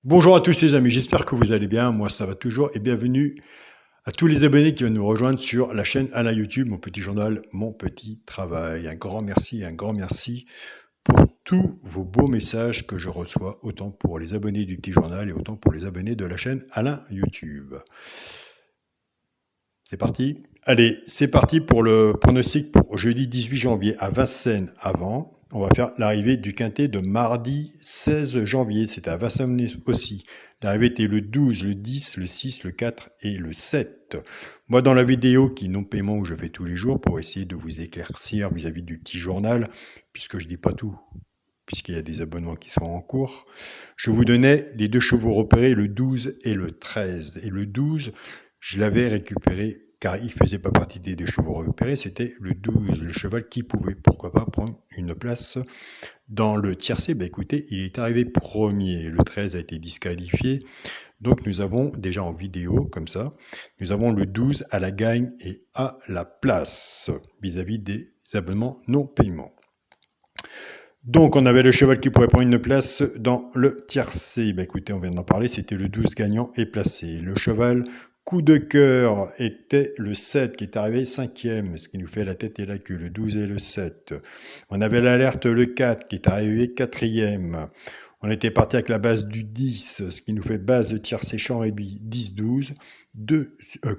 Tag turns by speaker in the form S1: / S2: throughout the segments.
S1: Bonjour à tous les amis, j'espère que vous allez bien, moi ça va toujours et bienvenue à tous les abonnés qui viennent nous rejoindre sur la chaîne Alain YouTube, mon petit journal, mon petit travail. Un grand merci pour tous vos beaux messages que je reçois, autant pour les abonnés du petit journal et autant pour les abonnés de la chaîne Alain YouTube. C'est parti. Allez, c'est parti pour le pronostic pour jeudi 18 janvier à Vincennes avant. On va faire l'arrivée du quintet de mardi 16 janvier. C'était à Vincennes aussi. L'arrivée était le 12, le 10, le 6, le 4 et le 7. Moi, dans la vidéo qui non paiement où je fais tous les jours pour essayer de vous éclaircir vis-à-vis du petit journal, puisque je dis pas tout, puisqu'il y a des abonnements qui sont en cours, je vous donnais les deux chevaux repérés, le 12 et le 13. Et le 12, je l'avais récupéré car il ne faisait pas partie des deux chevaux repérés, c'était le 12, le cheval qui pouvait, pourquoi pas, prendre une place dans le tiercé. Ben écoutez, il est arrivé premier, le 13 a été disqualifié, donc nous avons déjà en vidéo, comme ça, nous avons le 12 à la gagne et à la place, vis-à-vis des abonnements non paiement. Donc, on avait le cheval qui pourrait prendre une place dans le tiercé. Ben, écoutez, on vient d'en parler, c'était le 12 gagnant et placé. Le cheval coup de cœur était le 7 qui est arrivé cinquième, ce qui nous fait la tête et la queue, le 12 et le 7. On avait l'alerte le 4 qui est arrivé quatrième. On était parti avec la base du 10, ce qui nous fait base de tiercé champ et 10-12,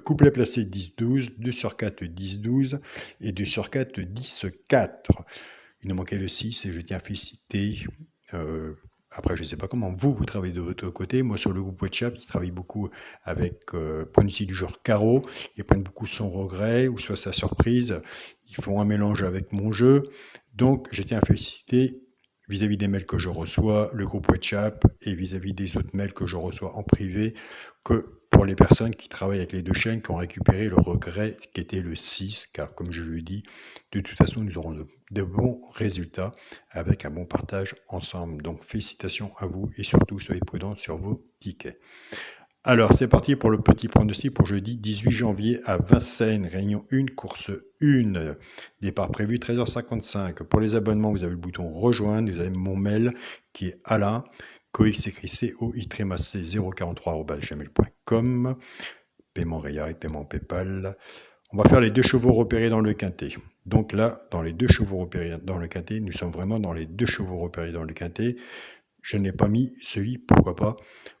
S1: couplet placé 10-12, 2 sur 4 10-12 et 2 sur 4 10-4. Il nous manquait le 6 et je tiens à féliciter. Après, je ne sais pas comment vous travaillez de votre côté. Moi, sur le groupe WhatsApp, il travaille beaucoup avec pronostic du genre carreau. Ils prennent beaucoup son regret ou soit sa surprise. Ils font un mélange avec mon jeu. Donc, je tiens à féliciter vis-à-vis des mails que je reçois, le groupe WhatsApp et vis-à-vis des autres mails que je reçois en privé, que pour les personnes qui travaillent avec les deux chaînes, qui ont récupéré le regret qui était le 6, car comme je le dis, de toute façon, nous aurons de bons résultats avec un bon partage ensemble. Donc félicitations à vous et surtout soyez prudents sur vos tickets. Alors c'est parti pour le petit pronostic pour jeudi 18 janvier à Vincennes, réunion 1, course 1, départ prévu 13h55. Pour les abonnements, vous avez le bouton rejoindre, vous avez mon mail qui est Alain, cox écrit coix043@gmail.com, paiement Ria et paiement PayPal. On va faire les deux chevaux repérés dans le quintet. Donc là, dans les deux chevaux repérés dans le quintet, nous sommes vraiment dans les deux chevaux repérés dans le quintet. Je n'ai pas mis celui, pourquoi pas,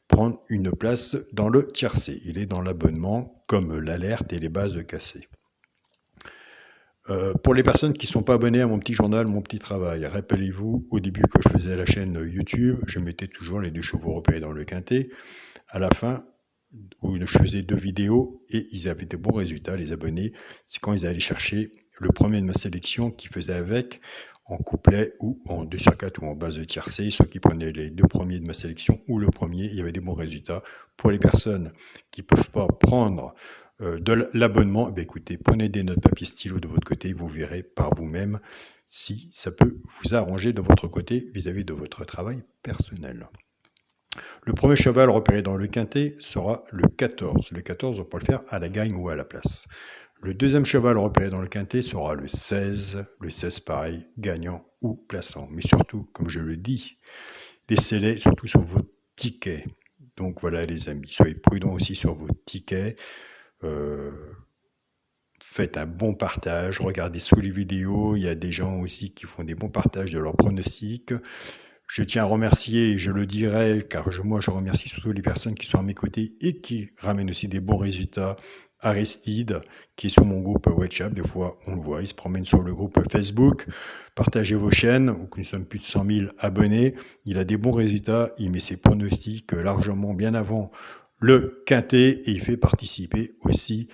S1: prendre une place dans le tiercé. Il est dans l'abonnement, comme l'alerte et les bases de cassé. Pour les personnes qui ne sont pas abonnées à mon petit journal, mon petit travail, rappelez-vous, au début que je faisais la chaîne YouTube, je mettais toujours les deux chevaux repérés dans le quintet. À la fin, où je faisais 2 vidéos et ils avaient de bons résultats, les abonnés, c'est quand ils allaient chercher le premier de ma sélection qui faisait avec en couplet ou en 2 sur 4 ou en base de tiercé, ceux qui prenaient les 2 premiers de ma sélection ou le premier, il y avait des bons résultats. Pour les personnes qui ne peuvent pas prendre de l'abonnement, écoutez, prenez des notes papier stylo de votre côté, vous verrez par vous-même si ça peut vous arranger de votre côté vis-à-vis de votre travail personnel. Le premier cheval repéré dans le quintet sera le 14. Le 14, on peut le faire à la gagne ou à la place. Le deuxième cheval repéré dans le quintet sera le 16. Le 16, pareil, gagnant ou plaçant. Mais surtout, comme je le dis, laissez-les surtout sur vos tickets. Donc voilà les amis, soyez prudents aussi sur vos tickets. Faites un bon partage, regardez sous les vidéos, il y a des gens aussi qui font des bons partages de leurs pronostics. Je tiens à remercier, et je le dirai, car moi je remercie surtout les personnes qui sont à mes côtés et qui ramènent aussi des bons résultats. Aristide, qui est sur mon groupe WhatsApp, des fois on le voit, il se promène sur le groupe Facebook. Partagez vos chaînes, où nous sommes plus de 100 000 abonnés. Il a des bons résultats, il met ses pronostics largement bien avant le quintet et il fait participer aussi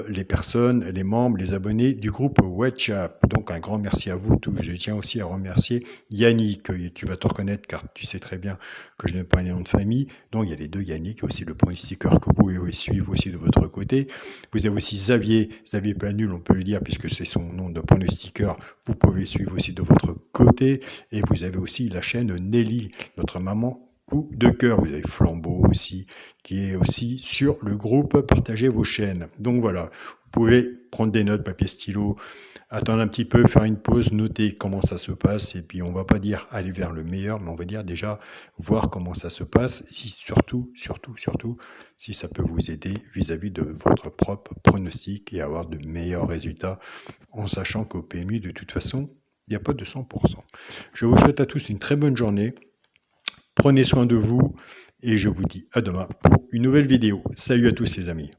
S1: les personnes, les membres, les abonnés du groupe WhatsApp. Donc un grand merci à vous tous. Je tiens aussi à remercier Yannick, tu vas te reconnaître car tu sais très bien que je n'ai pas un nom de famille. Donc il y a les deux Yannick, aussi le pronostiqueur que vous pouvez suivre aussi de votre côté. Vous avez aussi Xavier Planul, on peut le dire puisque c'est son nom de pronostiqueur. Vous pouvez le suivre aussi de votre côté. Et vous avez aussi la chaîne Nelly, notre maman coup de cœur. Vous avez Flambeau aussi, qui est aussi sur le groupe Partagez vos chaînes. Donc voilà, pouvez prendre des notes, papier, stylo, attendre un petit peu, faire une pause, noter comment ça se passe, et puis on va pas dire aller vers le meilleur, mais on va dire déjà voir comment ça se passe, et si surtout, si ça peut vous aider vis-à-vis de votre propre pronostic et avoir de meilleurs résultats, en sachant qu'au PMU, de toute façon, il n'y a pas de 100%. Je vous souhaite à tous une très bonne journée. Prenez soin de vous et je vous dis à demain pour une nouvelle vidéo. Salut à tous les amis.